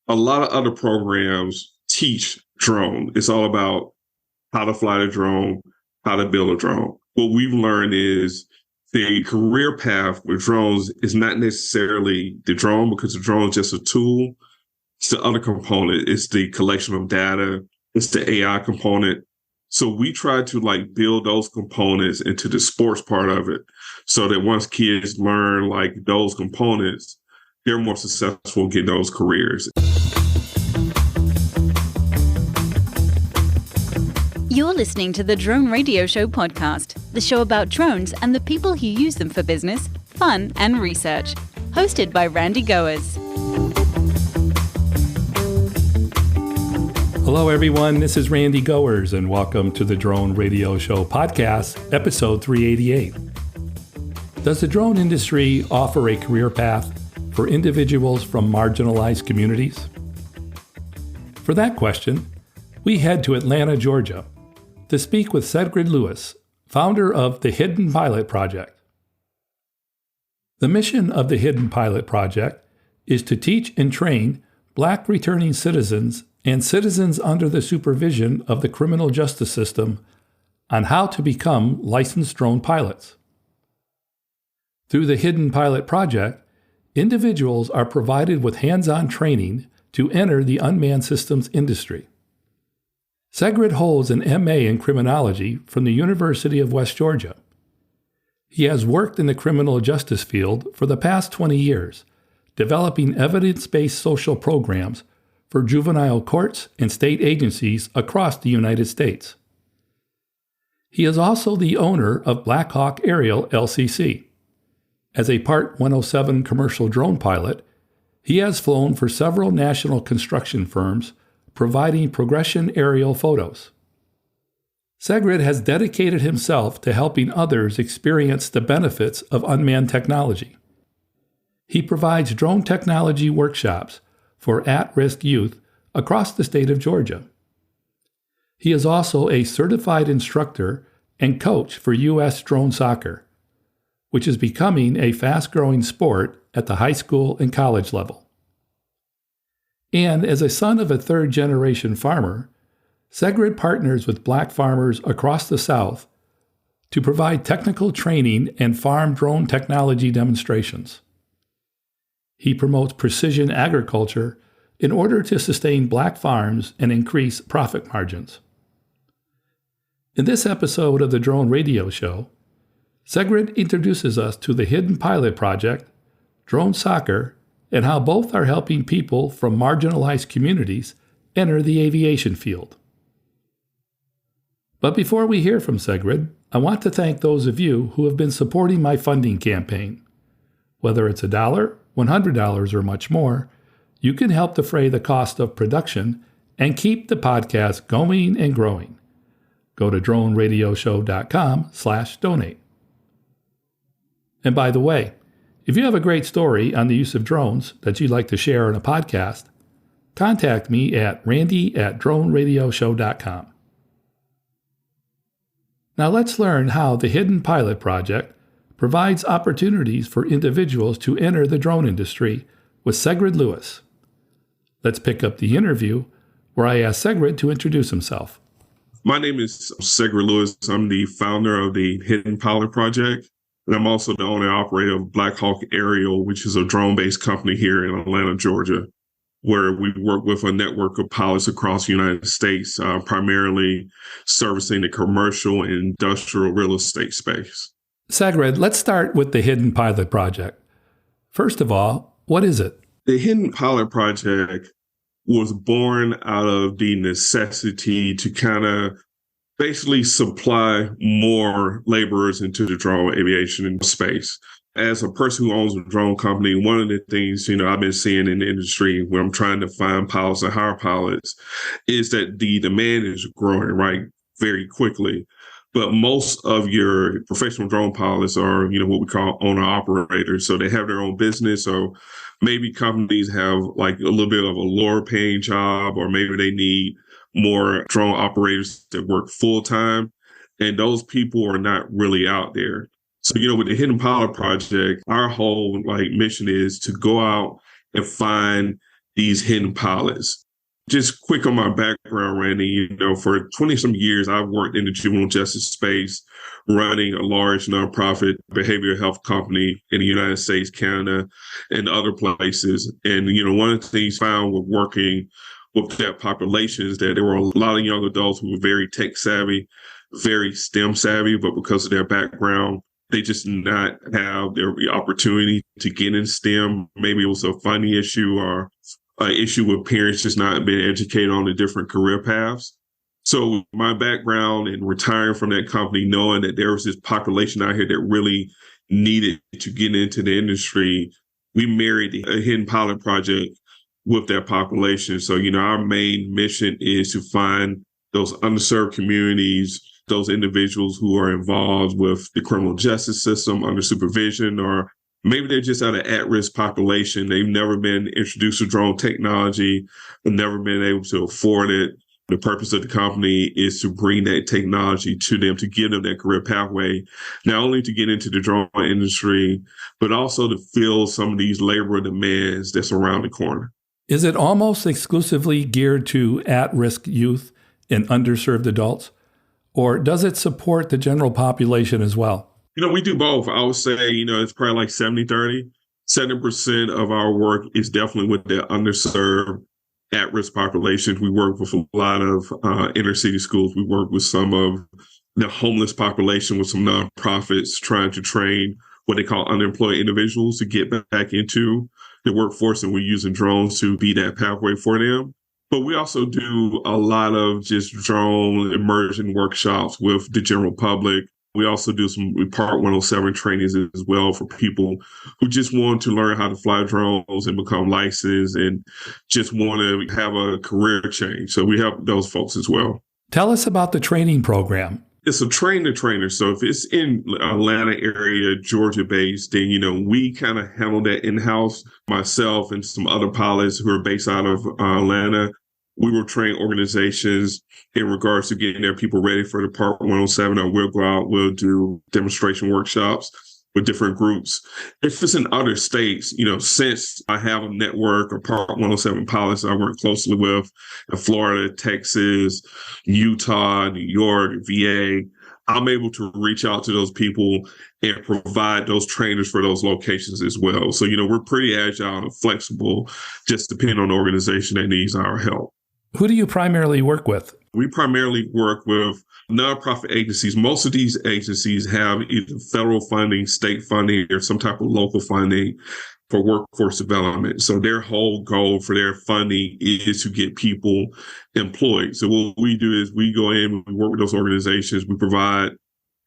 a lot of other programs teach drone. It's all about how to fly the drone, how to build a drone. What we've learned is the career path with drones is not necessarily the drone, because the drone is just a tool. It's the other component. It's the collection of data. It's the AI component. So we try to build those components into the sports part of it, so that once kids learn those components, they're more successful getting those careers. You're listening to the Drone Radio Show podcast, the show about drones and the people who use them for business, fun, and research. Hosted by Randy Goers. Hello, everyone. This is Randy Goers, and welcome to the Drone Radio Show podcast, episode 388. Does the drone industry offer a career path for individuals from marginalized communities? For that question, we head to Atlanta, Georgia, to speak with Sedgrid Lewis, founder of the Hidden Pilot Project. The mission of the Hidden Pilot Project is to teach and train Black returning citizens and citizens under the supervision of the criminal justice system on how to become licensed drone pilots. Through the Hidden Pilot Project, individuals are provided with hands-on training to enter the unmanned systems industry. Sedgrid holds an MA in Criminology from the University of West Georgia. He has worked in the criminal justice field for the past 20 years, developing evidence-based social programs for juvenile courts and state agencies across the United States. He is also the owner of Blackhawk Aerial LLC. As a Part 107 commercial drone pilot, he has flown for several national construction firms, providing progression aerial photos. Sedgrid has dedicated himself to helping others experience the benefits of unmanned technology. He provides drone technology workshops for at-risk youth across the state of Georgia. He is also a certified instructor and coach for U.S. drone soccer, which is becoming a fast-growing sport at the high school and college level. And as a son of a third-generation farmer, Sedgrid partners with Black farmers across the South to provide technical training and farm drone technology demonstrations. He promotes precision agriculture in order to sustain Black farms and increase profit margins. In this episode of the Drone Radio Show, Sedgrid introduces us to the Hidden Pilot Project, drone soccer, and how both are helping people from marginalized communities enter the aviation field. But before we hear from Sedgrid, I want to thank those of you who have been supporting my funding campaign. Whether it's $1, $100, or much more, you can help defray the cost of production and keep the podcast going and growing. Go to droneradioshow.com/donate. And by the way, if you have a great story on the use of drones that you'd like to share on a podcast, contact me at randy@droneradioshow.com. Now let's learn how the Hidden Pilot Project provides opportunities for individuals to enter the drone industry with Sedgrid Lewis. Let's pick up the interview where I asked Sedgrid to introduce himself. My name is Sedgrid Lewis. I'm the founder of the Hidden Pilot Project. And I'm also the owner and operator of Blackhawk Aerial, which is a drone-based company here in Atlanta, Georgia, where we work with a network of pilots across the United States, primarily servicing the commercial and industrial real estate space. Sedgrid, let's start with the Hidden Pilot Project. First of all, what is it? The Hidden Pilot Project was born out of the necessity to kind of basically supply more laborers into the drone aviation space. As a person who owns a drone company, one of the things, I've been seeing in the industry when I'm trying to find pilots and hire pilots is that the demand is growing, right, very quickly. But most of your professional drone pilots are, what we call owner-operators. So they have their own business, or maybe companies have a little bit of a lower paying job, or maybe they need more drone operators that work full-time, and those people are not really out there. So, with the Hidden Pilot Project, our whole mission is to go out and find these hidden pilots. Just quick on my background, Randy, for 20 some years, I've worked in the juvenile justice space, running a large nonprofit behavioral health company in the United States, Canada, and other places. And, one of the things found with working with that population is that there were a lot of young adults who were very tech savvy, very STEM savvy, but because of their background, they just did not have the opportunity to get in STEM. Maybe it was a funding issue or an issue with parents just not being educated on the different career paths. So my background in retiring from that company, knowing that there was this population out here that really needed to get into the industry, we married a hidden pilot project with that population. So, our main mission is to find those underserved communities, those individuals who are involved with the criminal justice system under supervision, or maybe they're just at an at-risk population. They've never been introduced to drone technology, have never been able to afford it. The purpose of the company is to bring that technology to them, to give them that career pathway, not only to get into the drone industry, but also to fill some of these labor demands that's around the corner. Is it almost exclusively geared to at-risk youth and underserved adults? Or does it support the general population as well? We do both. I would say, it's probably like 70-30. 70% of our work is definitely with the underserved, at-risk populations. We work with a lot of inner city schools. We work with some of the homeless population with some nonprofits trying to train what they call unemployed individuals to get back into the workforce. And we're using drones to be that pathway for them. But we also do a lot of just drone immersion workshops with the general public. We also do some Part 107 trainings as well for people who just want to learn how to fly drones and become licensed and just want to have a career change. So we help those folks as well. Tell us about the training program. It's a train-the-trainer. So if it's in Atlanta area, Georgia-based, then, we kind of handle that in-house. Myself and some other pilots who are based out of Atlanta, we will train organizations in regards to getting their people ready for the Part 107, or we'll go out, we'll do demonstration workshops with different groups. If it's in other states, since I have a network of Part 107 pilots I work closely with in Florida, Texas, Utah, New York, VA, I'm able to reach out to those people and provide those trainers for those locations as well. So, we're pretty agile and flexible, just depending on the organization that needs our help. Who do you primarily work with? We primarily work with nonprofit agencies. Most of these agencies have either federal funding, state funding, or some type of local funding for workforce development. So their whole goal for their funding is to get people employed. So what we do is we go in, we work with those organizations, we provide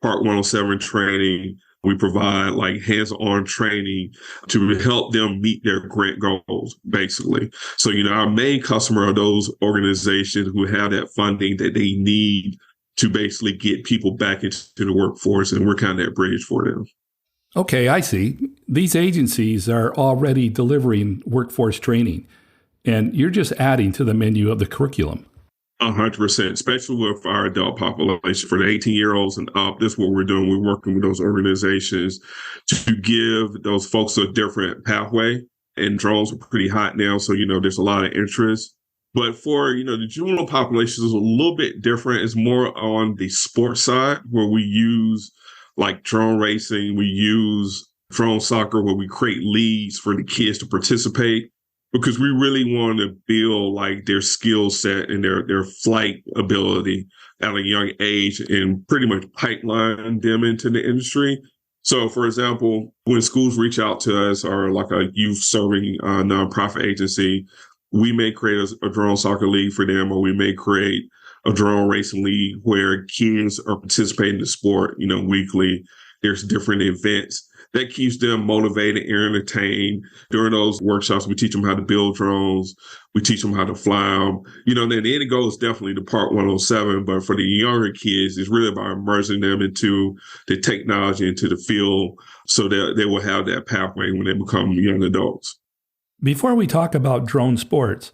Part 107 training, we provide like hands-on training to help them meet their grant goals, basically. So, our main customer are those organizations who have that funding that they need to basically get people back into the workforce, and we're kind of that bridge for them. Okay, I see. These agencies are already delivering workforce training, and you're just adding to the menu of the curriculum. 100%, especially with our adult population. For the 18-year-olds and up, that's what we're doing. We're working with those organizations to give those folks a different pathway. And drones are pretty hot now, so, there's a lot of interest. But for, the juvenile population is a little bit different. It's more on the sports side, where we use like drone racing. We use drone soccer, where we create leagues for the kids to participate, because we really want to build like their skill set and their flight ability at a young age and pretty much pipeline them into the industry. So, for example, when schools reach out to us, or like a youth serving nonprofit agency, we may create a drone soccer league for them, or we may create a drone racing league where kids are participating in the sport, weekly. There's different events that keeps them motivated and entertained. During those workshops, we teach them how to build drones. We teach them how to fly them. Then the end goal is definitely the Part 107. But for the younger kids, it's really about immersing them into the technology, into the field, so that they will have that pathway when they become young adults. Before we talk about drone sports,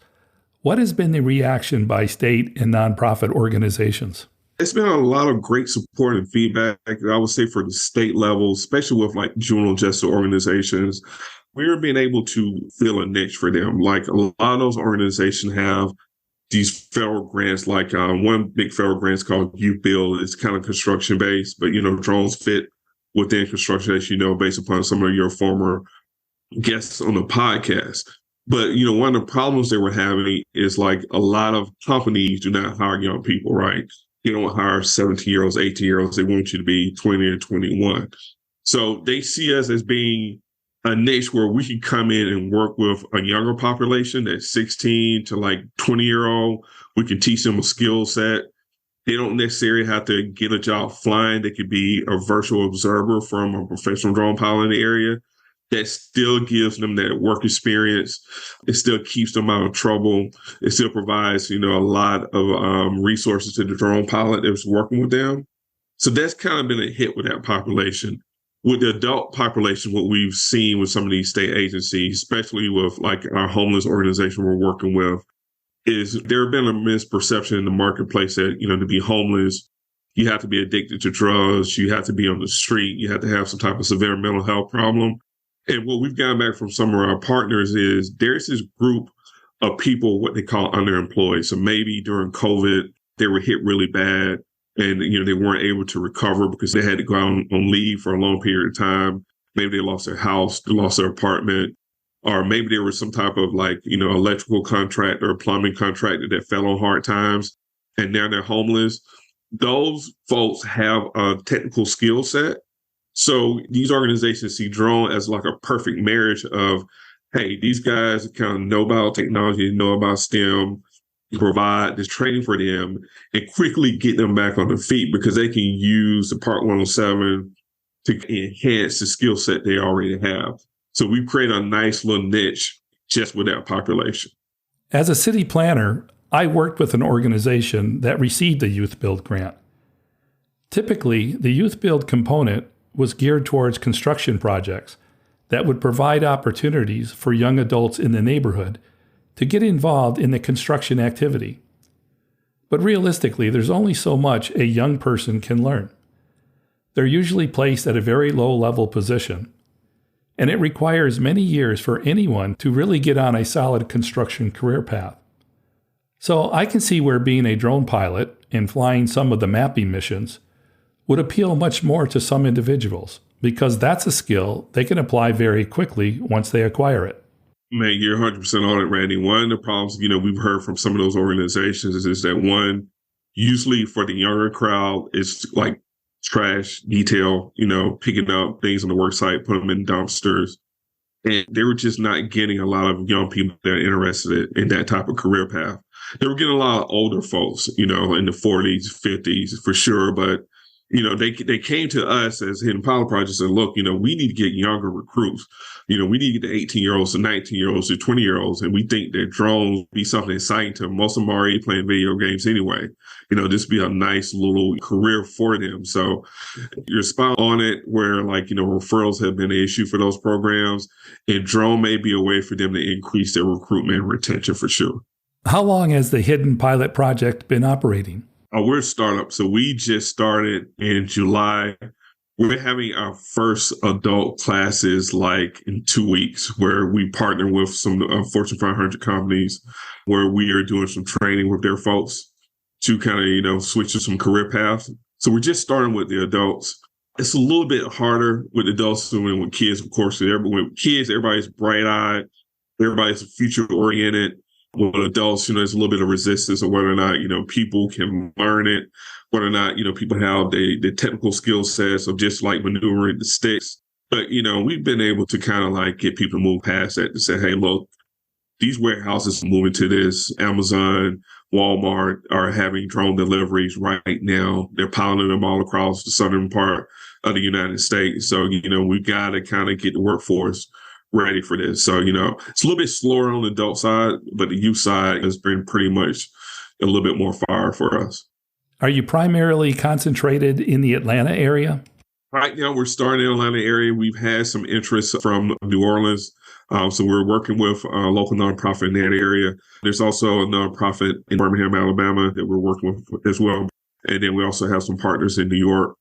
what has been the reaction by state and nonprofit organizations? It's been a lot of great support and feedback, I would say, for the state level, especially with like juvenile justice organizations. we're being able to fill a niche for them. Like a lot of those organizations have these federal grants, like one big federal grant is called Youth Build. It's kind of construction based, but, drones fit within construction, as you know, based upon some of your former guests on the podcast. But, one of the problems that we're having is like a lot of companies do not hire young people, right? They don't hire 17-year-olds, 18-year-olds. They want you to be 20 and 21. So they see us as being a niche where we can come in and work with a younger population that's 16 to like 20-year-old. We can teach them a skill set. They don't necessarily have to get a job flying. They could be a virtual observer from a professional drone pilot in the area. That still gives them that work experience. It still keeps them out of trouble. It still provides, a lot of resources to the drone pilot that's working with them. So that's kind of been a hit with that population. With the adult population, what we've seen with some of these state agencies, especially with like our homeless organization we're working with, is there have been a misperception in the marketplace that, to be homeless, you have to be addicted to drugs, you have to be on the street, you have to have some type of severe mental health problem. And what we've gotten back from some of our partners is there's this group of people, what they call underemployed. So maybe during COVID, they were hit really bad. And, they weren't able to recover because they had to go out on leave for a long period of time. Maybe they lost their house, they lost their apartment, or maybe there was some type of like, electrical contractor or plumbing contractor that fell on hard times and now they're homeless. Those folks have a technical skill set. So these organizations see drone as like a perfect marriage of, hey, these guys kind of know about technology, know about STEM, provide this training for them and quickly get them back on their feet because they can use the Part 107 to enhance the skill set they already have. So we create a nice little niche just with that population. As a city planner, I worked with an organization that received a Youth Build grant. Typically, the Youth Build component was geared towards construction projects that would provide opportunities for young adults in the neighborhood to get involved in the construction activity. But realistically, there's only so much a young person can learn. They're usually placed at a very low-level position, and it requires many years for anyone to really get on a solid construction career path. So I can see where being a drone pilot and flying some of the mapping missions would appeal much more to some individuals because that's a skill they can apply very quickly once they acquire it. Man, you're 100% on it, Randy. One of the problems, we've heard from some of those organizations is that one, usually for the younger crowd, it's like trash, detail, picking up things on the work site, put them in dumpsters. And they were just not getting a lot of young people that are interested in that type of career path. They were getting a lot of older folks, in the 40s, 50s for sure. But they came to us as Hidden Pilot Project and said, look, we need to get younger recruits. We need to get the 18-year-olds to 19-year-olds to 20-year-olds. And we think that drones be something exciting to them. Most of them are already playing video games anyway. This be a nice little career for them. So you're spot on it where referrals have been an issue for those programs. And drone may be a way for them to increase their recruitment and retention for sure. How long has the Hidden Pilot Project been operating? We're a startup, so we just started in July. We're having our first adult classes in 2 weeks where we partner with some Fortune 500 companies where we are doing some training with their folks to kind of, switch to some career paths. So we're just starting with the adults. It's a little bit harder with adults than with kids, of course. With kids, everybody's bright-eyed, everybody's future-oriented. With adults, there's a little bit of resistance of whether or not, people can learn it, whether or not, people have the technical skill sets of just maneuvering the sticks. But, we've been able to kind of get people to move past that to say, hey, look, these warehouses moving to this. Amazon, Walmart are having drone deliveries right now. They're piloting them all across the southern part of the United States. So, we got to kind of get the workforce ready for this. So, it's a little bit slower on the adult side, but the youth side has been pretty much a little bit more fire for us. Are you primarily concentrated in the Atlanta area? Right now, we're starting in the Atlanta area. We've had some interest from New Orleans. So we're working with a local nonprofit in that area. There's also a nonprofit in Birmingham, Alabama that we're working with as well. And then we also have some partners in New York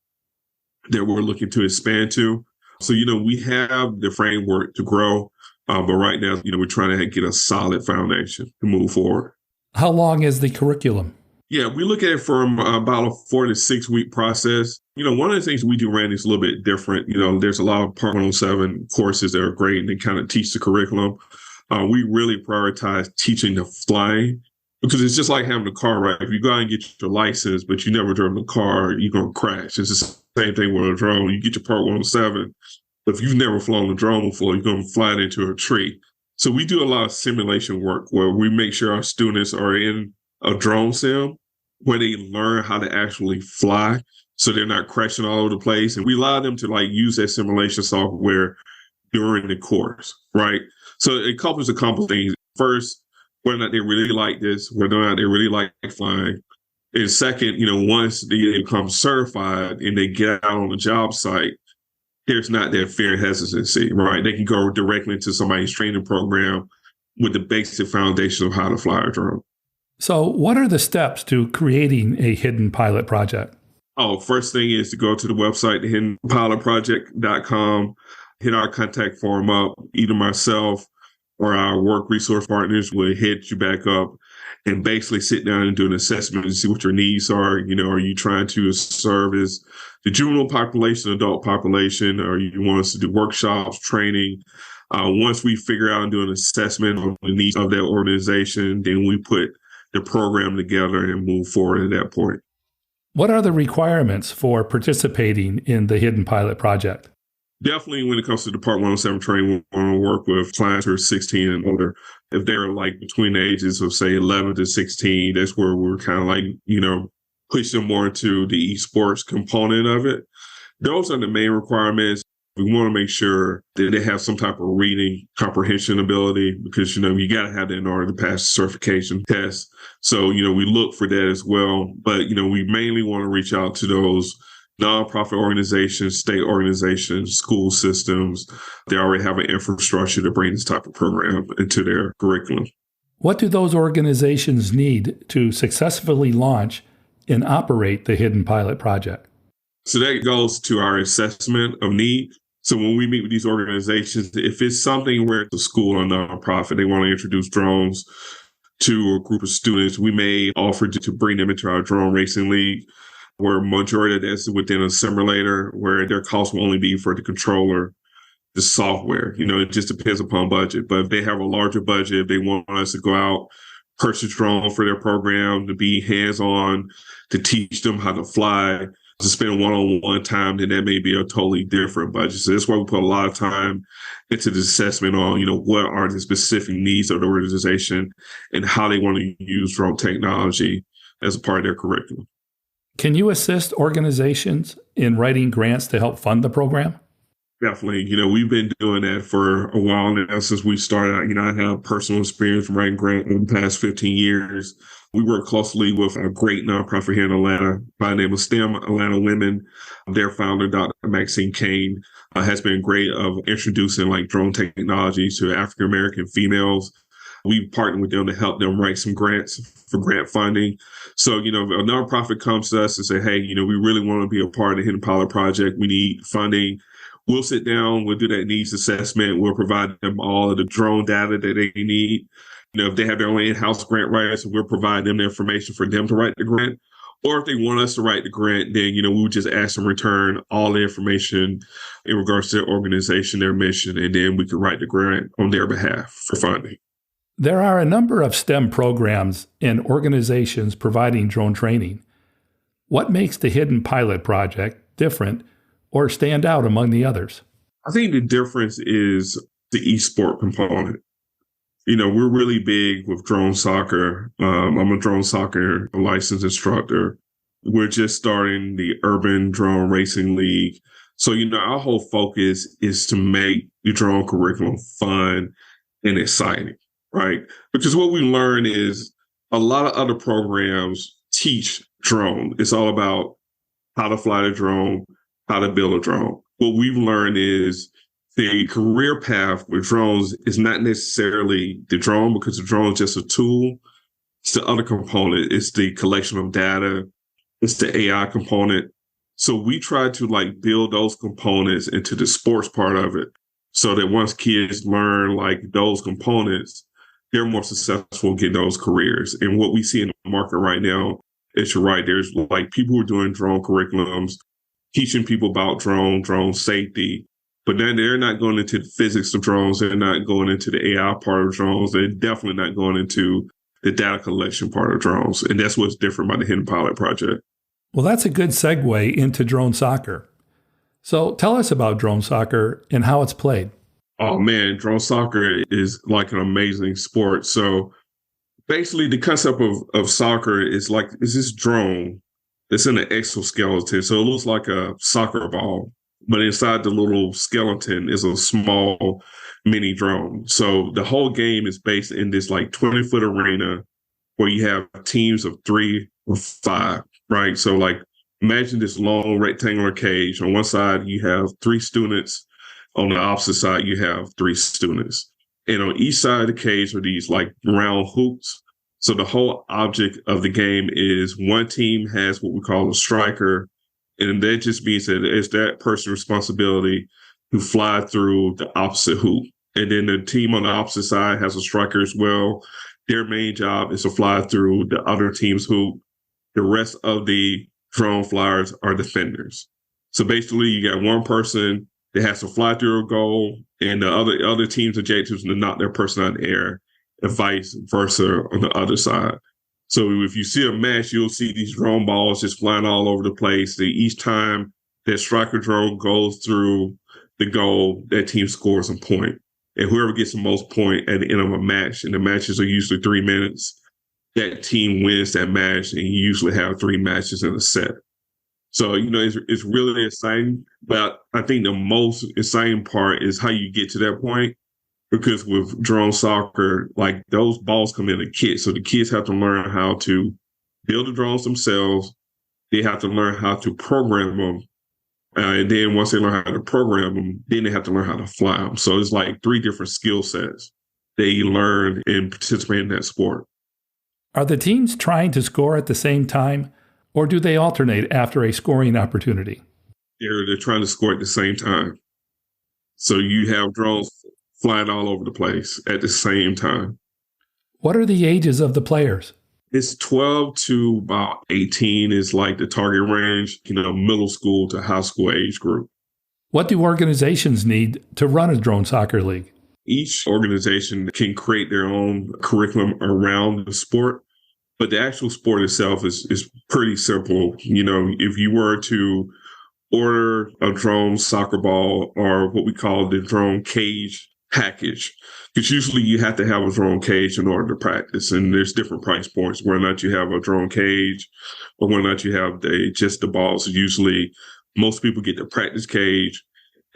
that we're looking to expand to. So, we have the framework to grow. But right now, we're trying to get a solid foundation to move forward. How long is the curriculum? Yeah, we look at it from about a 4 to 6 week process. One of the things we do, Randy, is a little bit different. There's a lot of Part 107 courses that are great and they kind of teach the curriculum. We really prioritize teaching the flying because it's just like having a car, right? If you go out and get your license, but you never driven a car, you're going to crash. It's the same thing with a drone. You get your Part 107. If you've never flown a drone before, you're going to fly it into a tree. So we do a lot of simulation work where we make sure our students are in a drone sim where they learn how to actually fly so they're not crashing all over the place. And we allow them to use that simulation software during the course, right? So it covers a couple things. First, whether or not they really like this, whether or not they really like flying. And second, once they become certified and they get out on the job site, there's not that fear and hesitancy, right? They can go directly into somebody's training program with the basic foundation of how to fly a drone. So what are the steps to creating a hidden pilot project? First thing is to go to the website, hiddenpilotproject.com, hit our contact form up. Either myself or our work resource partners will hit you back up and basically sit down and do an assessment and see what your needs are. Are you trying to service the juvenile population, adult population, or you want us to do workshops, training? Once we figure out and do an assessment of the needs of that organization, then we put the program together and move forward at that point. What are the requirements for participating in the Hidden Pilot Project? Definitely when it comes to the Part 107 training, we want to work with clients who are 16 and older. If they're between the ages of, say, 11 to 16, that's where we're kind of push them more into the esports component of it. Those are the main requirements. We want to make sure that they have some type of reading comprehension ability because, you got to have that in order to pass the certification test. So, we look for that as well. But, we mainly want to reach out to those nonprofit organizations, state organizations, school systems. They already have an infrastructure to bring this type of program into their curriculum. What do those organizations need to successfully launch and operate the Hidden Pilot Project? So that goes to our assessment of need. So when we meet with these organizations, if it's something where the school or nonprofit, they want to introduce drones to a group of students, we may offer to bring them into our drone racing league, where majority of that's within a simulator, where their cost will only be for the controller, the software. It just depends upon budget. But if they have a larger budget, if they want us to go out, purchase drone for their program, to be hands-on, to teach them how to fly, to spend one-on-one time, then that may be a totally different budget. So that's why we put a lot of time into the assessment on, what are the specific needs of the organization and how they want to use drone technology as a part of their curriculum. Can you assist organizations in writing grants to help fund the program? Definitely. We've been doing that for a while now since we started out. I have personal experience from writing grants in the past 15 years. We work closely with a great nonprofit here in Atlanta by the name of STEM Atlanta Women. Their founder, Dr. Maxine Kane, has been great of introducing drone technology to African-American females. We partnered with them to help them write some grants for grant funding. So, if a nonprofit comes to us and say, hey, we really want to be a part of the Hidden Pilot Project, we need funding. We'll sit down, we'll do that needs assessment. We'll provide them all of the drone data that they need. If they have their own in-house grant writers, we'll provide them the information for them to write the grant. Or if they want us to write the grant, then, we would just ask them return all the information in regards to their organization, their mission, and then we could write the grant on their behalf for funding. There are a number of STEM programs and organizations providing drone training. What makes the Hidden Pilot Project different or stand out among the others? I think the difference is the esport component. We're really big with drone soccer. I'm a drone soccer licensed instructor. We're just starting the Urban Drone Racing League. So, our whole focus is to make the drone curriculum fun and exciting, right? Because what we learn is a lot of other programs teach drone. It's all about how to fly the drone, how to build a drone. What we've learned is the career path with drones is not necessarily the drone because the drone is just a tool. It's the other component. It's the collection of data. It's the AI component. So we try to build those components into the sports part of it. so that once kids learn like those components, they're more successful getting those careers. And what we see in the market right now is, you're right, there's like people who are doing drone curriculums, teaching people about drone safety, but then they're not going into the physics of drones. They're not going into the AI part of drones. They're definitely not going into the data collection part of drones. And that's what's different about the Hidden Pilot project. Well, that's a good segue into drone soccer. So tell us about drone soccer and how it's played. Oh man, drone soccer is like an amazing sport. So basically the concept of soccer is like, it's this drone that's in an exoskeleton. So it looks like a soccer ball, but inside the little skeleton is a small mini drone. So the whole game is based in this like 20-foot arena where you have teams of 3 or 5, right? So like imagine this long rectangular cage. On one side, you have 3 students. On the opposite side, you have 3 students. And on each side of the cage are these like round hoops. So the whole object of the game is one team has what we call a striker. And that just means that it's that person's responsibility to fly through the opposite hoop. And then the team on the opposite side has a striker as well. Their main job is to fly through the other team's hoop. The rest of the drone flyers are defenders. So basically you got one person that has to fly through a goal, and the other team's objective is to knock their person out of the air, and vice versa on the other side. So if you see a match, you'll see these drone balls just flying all over the place. Each time that striker drone goes through the goal, that team scores a point. And whoever gets the most point at the end of a match, and the matches are usually 3 minutes, that team wins that match, and you usually have 3 matches in a set. So, it's really exciting, but I think the most exciting part is how you get to that point, because with drone soccer, like those balls come in a kit. So the kids have to learn how to build the drones themselves. They have to learn how to program them. And then once they learn how to program them, then they have to learn how to fly them. So it's like 3 different skill sets they learn and participate in that sport. Are the teams trying to score at the same time, or do they alternate after a scoring opportunity? They're trying to score at the same time. So you have drones flying all over the place at the same time. What are the ages of the players? It's 12 to about 18 is like the target range, middle school to high school age group. What do organizations need to run a drone soccer league? Each organization can create their own curriculum around the sport, but the actual sport itself is pretty simple. If you were to order a drone soccer ball, or what we call the drone cage package, because usually you have to have a drone cage in order to practice, and there's different price points, whether or not you have a drone cage or whether or not you have just the balls. Usually most people get the practice cage,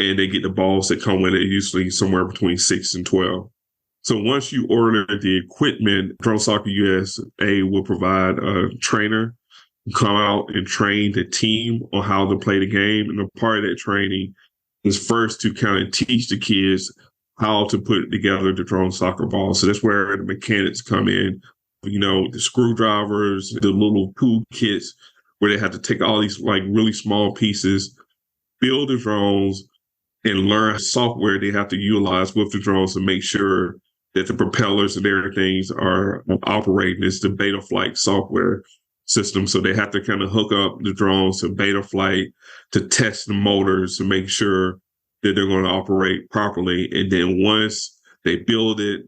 and they get the balls that come with it, usually somewhere between 6 and 12. So once you order the equipment, Drone Soccer USA will provide a trainer who come out and train the team on how to play the game. And a part of that training is first to kind of teach the kids how to put together the drone soccer ball. So that's where the mechanics come in, the screwdrivers, the little tool kits, where they have to take all these like really small pieces, build the drones, and learn software they have to utilize with the drones to make sure that the propellers and everything are operating. It's the Betaflight software system. So they have to kind of hook up the drones to Betaflight to test the motors to make sure that they're going to operate properly. And then once they build it,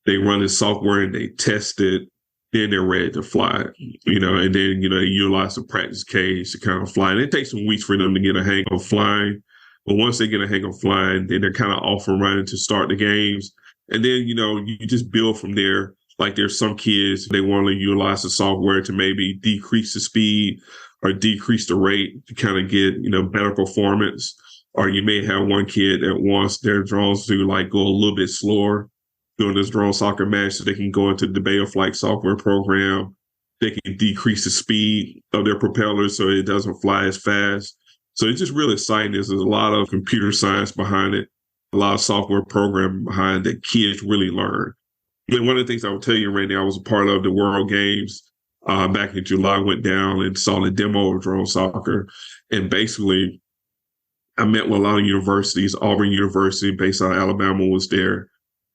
they run the software and they test it, then they're ready to fly it, and then, they utilize the practice cage to kind of fly. And it takes some weeks for them to get a hang of flying. But once they get a hang of flying, then they're kind of off and running to start the games. And then, you just build from there. Like there's some kids, they want to utilize the software to maybe decrease the speed or decrease the rate to kind of get, better performance. Or you may have one kid that wants their drones to like go a little bit slower during this drone soccer match so they can go into the Betaflight software program. They can decrease the speed of their propellers so it doesn't fly as fast. So it's just really exciting. There's a lot of computer science behind it, a lot of software programming behind that kids really learn. And one of the things I will tell you right now, I was a part of the World Games back in July, went down and saw the demo of drone soccer. And basically, I met with a lot of universities. Auburn University, based out of Alabama, was there.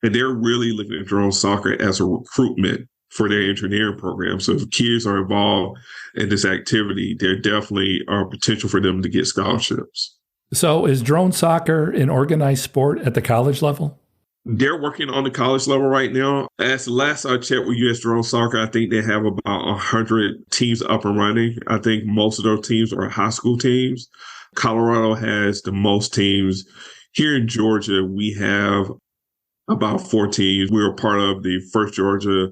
And they're really looking at drone soccer as a recruitment for their engineering program. So if kids are involved in this activity, there definitely are potential for them to get scholarships. So is drone soccer an organized sport at the college level? They're working on the college level right now. As the last I checked with U.S. Drone Soccer, I think they have about 100 teams up and running. I think most of those teams are high school teams. Colorado has the most teams. Here in Georgia, we have about 4 teams. We were part of the First Georgia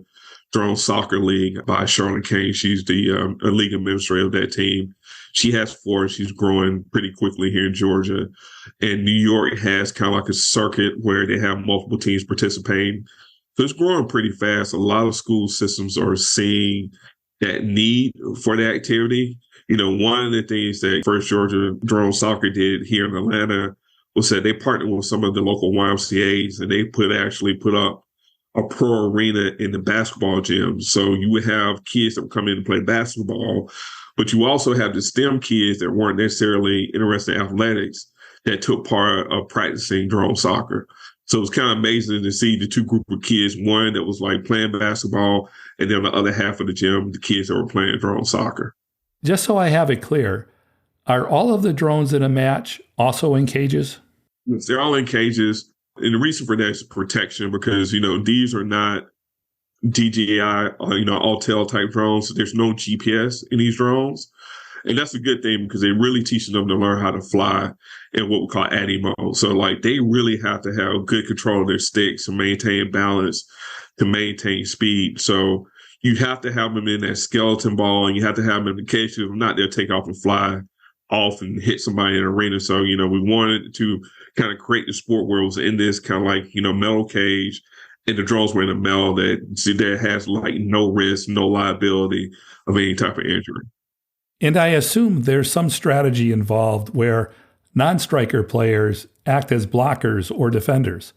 Drone Soccer League by Charlotte Kane. She's the league administrator of that team. She has 4. She's growing pretty quickly here in Georgia. And New York has kind of like a circuit where they have multiple teams participating. So it's growing pretty fast. A lot of school systems are seeing that need for the activity. You know, one of the things that First Georgia Drone Soccer did here in Atlanta was that they partnered with some of the local YMCAs, and they actually put up a pro arena in the basketball gym. So you would have kids that would come in and play basketball, but you also have the STEM kids that weren't necessarily interested in athletics that took part of practicing drone soccer. So it was kind of amazing to see the two group of kids, one that was like playing basketball, and then the other half of the gym, the kids that were playing drone soccer. Just so I have it clear, are all of the drones in a match also in cages? They're all in cages. And the reason for that is protection, because, you know, these are not DJI, Autel type drones. So there's no GPS in these drones. And that's a good thing because they're really teaching them to learn how to fly in what we call ADI mode. So like they really have to have good control of their sticks to maintain balance, to maintain speed. So you have to have them in that skeleton ball, and you have to have them in the cage. If not, they'll take off and fly off and hit somebody in an arena. So, you know, we wanted to kind of create the sport where it was in this kind of like, you know, metal cage, and the drones were in a metal that has like no risk, no liability of any type of injury. And I assume there's some strategy involved where non-striker players act as blockers or defenders.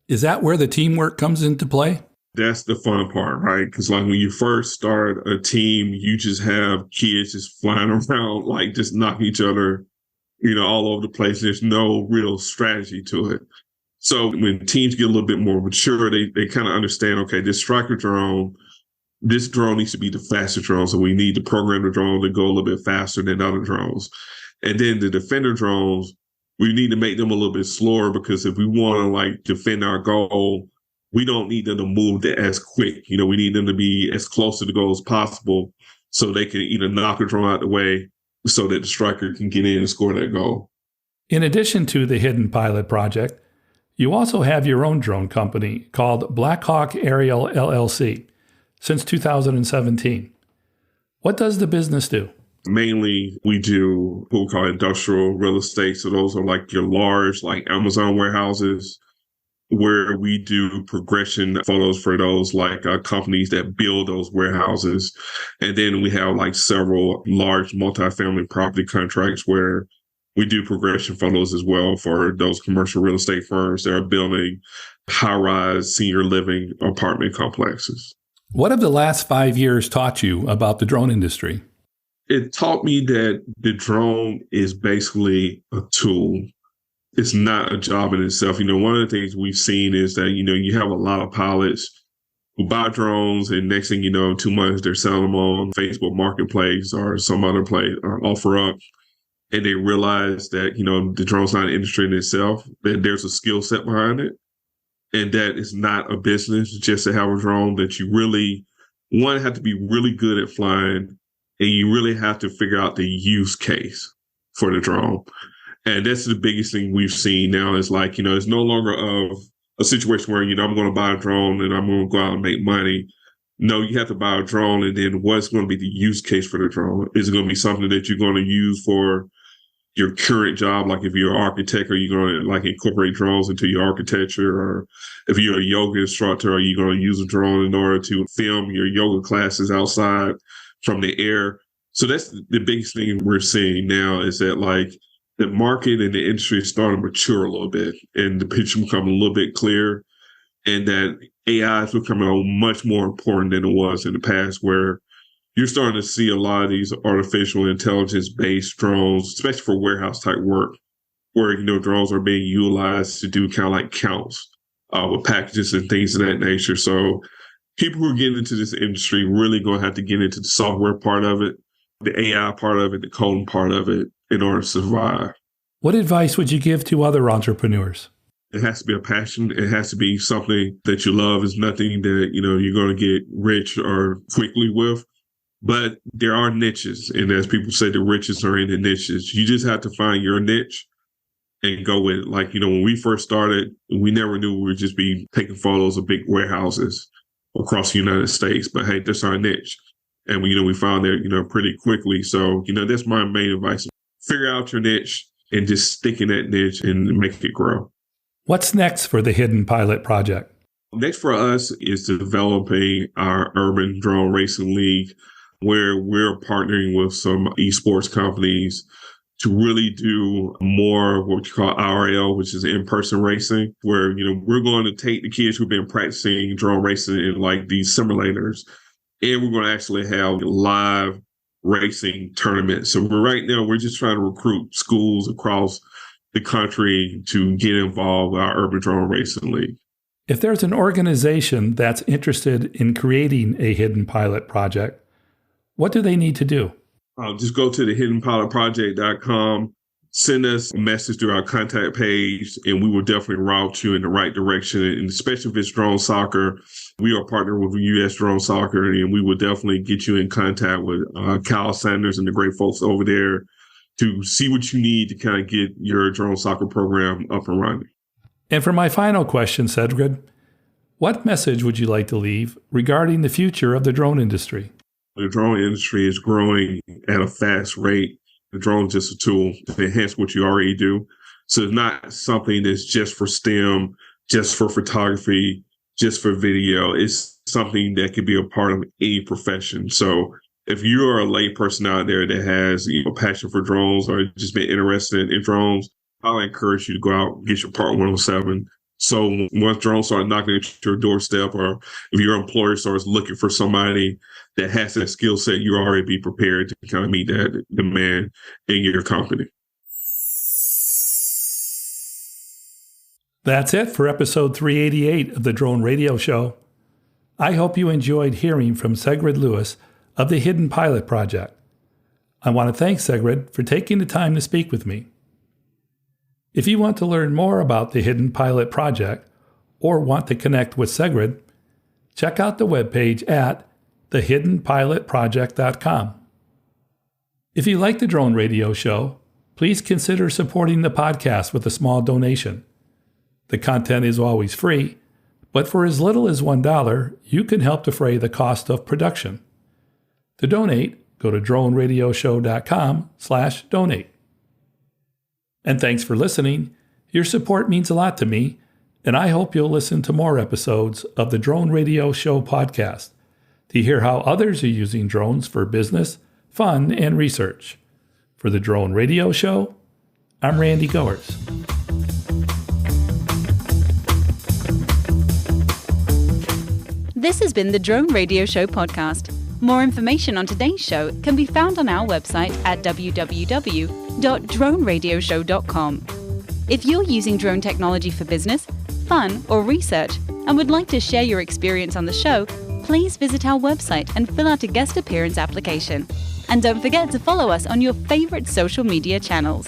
Is that where the teamwork comes into play? That's the fun part, right? Because like when you first start a team, you just have kids just flying around, like just knocking each other, you know, all over the place. There's no real strategy to it. So when teams get a little bit more mature, they kind of understand, okay, this drone needs to be the fastest drone. So we need to program the drone to go a little bit faster than other drones. And then the defender drones, we need to make them a little bit slower, because if we want to like defend our goal, we don't need them to move as quick. You know, we need them to be as close to the goal as possible so they can either knock a drone out the way so that the striker can get in and score that goal. In addition to the Hidden Pilot project, you also have your own drone company called Blackhawk Aerial LLC since 2017. What does the business do? Mainly, we do what we call industrial real estate. So those are like your large, like Amazon warehouses, where we do progression photos for those like companies that build those warehouses. And then we have like several large multifamily property contracts where we do progression photos as well for those commercial real estate firms that are building high-rise senior living apartment complexes. What have the last 5 years taught you about the drone industry? It taught me that the drone is basically a tool. It's not a job in itself. You know, one of the things we've seen is that, you know, you have a lot of pilots who buy drones, and next thing you know, 2 months, they're selling them on Facebook Marketplace or some other place or OfferUp. And they realize that, you know, the drone's not an industry in itself, that there's a skill set behind it, and that it's not a business just to have a drone, that you really, one, have to be really good at flying, and you really have to figure out the use case for the drone. And that's the biggest thing we've seen now is like, you know, it's no longer of a situation where, you know, I'm going to buy a drone and I'm going to go out and make money. No, you have to buy a drone, and then what's going to be the use case for the drone? Is it going to be something that you're going to use for your current job? Like if you're an architect, are you going to like incorporate drones into your architecture? Or if you're a yoga instructor, are you going to use a drone in order to film your yoga classes outside from the air? So that's the biggest thing we're seeing now, is that like the market and the industry is starting to mature a little bit, and the picture become a little bit clear, and that AI is becoming much more important than it was in the past, where you're starting to see a lot of these artificial intelligence-based drones, especially for warehouse-type work, where, drones are being utilized to do kind of like counts with packages and things of that nature. So people who are getting into this industry really going to have to get into the software part of it, the AI part of it, the coding part of it in order to survive. What advice would you give to other entrepreneurs? It has to be a passion. It has to be something that you love. It's nothing that, you're going to get rich or quickly with. But there are niches. And as people say, the riches are in the niches. You just have to find your niche and go with it. Like, when we first started, we never knew we would just be taking photos of big warehouses across the United States. But hey, that's our niche. And we found that, pretty quickly. So, that's my main advice. Figure out your niche and just stick in that niche and make it grow. What's next for the Hidden Pilot Project? Next for us is developing our Urban Drone Racing League, where we're partnering with some esports companies to really do more what you call RL, which is in-person racing, where, we're going to take the kids who've been practicing drone racing in like these simulators, and we're going to actually have live racing tournaments. So right now, we're just trying to recruit schools across the country to get involved with our Urban Drone Racing League. If there's an organization that's interested in creating a Hidden Pilot Project, what do they need to do? Just go to the hiddenpilotproject.com, send us a message through our contact page, and we will definitely route you in the right direction. And especially if it's drone soccer, we are partnered with U.S. Drone Soccer, and we will definitely get you in contact with Kyle Sanders and the great folks over there to see what you need to kind of get your drone soccer program up and running. And for my final question, Sedgrid, what message would you like to leave regarding the future of the drone industry? The drone industry is growing at a fast rate. The drone is just a tool to enhance what you already do. So it's not something that's just for STEM, just for photography, just for video. It's something that could be a part of any profession. So if you're a layperson out there that has a passion for drones or just been interested in drones, I'll encourage you to go out and get your Part 107. So once drones start knocking at your doorstep, or if your employer starts looking for somebody that has that skill set, you already be prepared to kind of meet that demand in your company. That's it for episode 388 of the Drone Radio Show. I hope you enjoyed hearing from Sedgrid Lewis of the Hidden Pilot Project. I want to thank Sedgrid for taking the time to speak with me. If you want to learn more about the Hidden Pilot Project or want to connect with Sedgrid, check out the webpage at thehiddenpilotproject.com. If you like the Drone Radio Show, please consider supporting the podcast with a small donation. The content is always free, but for as little as $1, you can help defray the cost of production. To donate, go to droneradioshow.com/donate. And thanks for listening. Your support means a lot to me, and I hope you'll listen to more episodes of the Drone Radio Show podcast to hear how others are using drones for business, fun, and research. For the Drone Radio Show, I'm Randy Goers. This has been the Drone Radio Show podcast. More information on today's show can be found on our website at www.droneradioshow.com. If you're using drone technology for business, fun, or research and would like to share your experience on the show, please visit our website and fill out a guest appearance application. And don't forget to follow us on your favorite social media channels.